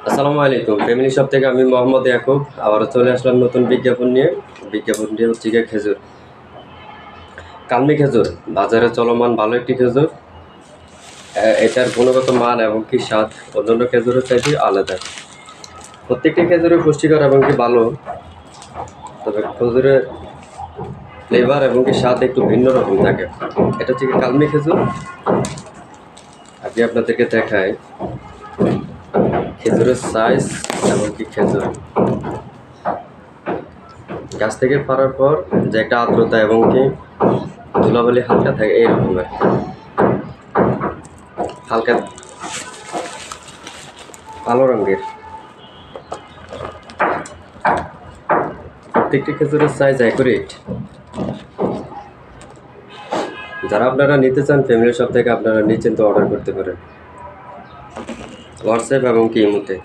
আসসালামু আলাইকুম। Family shop থেকে আমি মোহাম্মদ ইয়াকুব আবারও চলে আসলাম নতুন বিজ্ঞাপন নিয়ে। বিজ্ঞাপনটি হচ্ছে গিয়ে খেজুর, কালমি খেজুর, বাজারে চলমান ভালো একটি খেজুর। এটার গুণগত মান এবং কি স্বাদ অন্যান্য খেজুরের চাইতে আলাদা। প্রত্যেকটি খেজুরে পুষ্টিকর এবং কি ভালো, তবে খেজুরের ফ্লেভার এবং কি স্বাদ একটু ভিন্ন রকম থাকে। এটা হচ্ছে কি কালমি খেজুর। আমি আপনাদেরকে দেখাই খেজুরের সাইজ এবং কি খেজুর গাছ থেকে পাড়ার পর যে একটা আর্দ্রতা এবং কি ধুলাবালি হালকা থাকে এই রকমের হালকা কালো রঙের। প্রত্যেকটি খেজুরের সাইজ অ্যাকুরেট। যারা আপনারা নিতে চান ফ্যামিলি শপ থেকে আপনারা নিশ্চিন্তে অর্ডার করতে পারেন হোয়াটসঅ্যাপ এবং কি ইমোতে।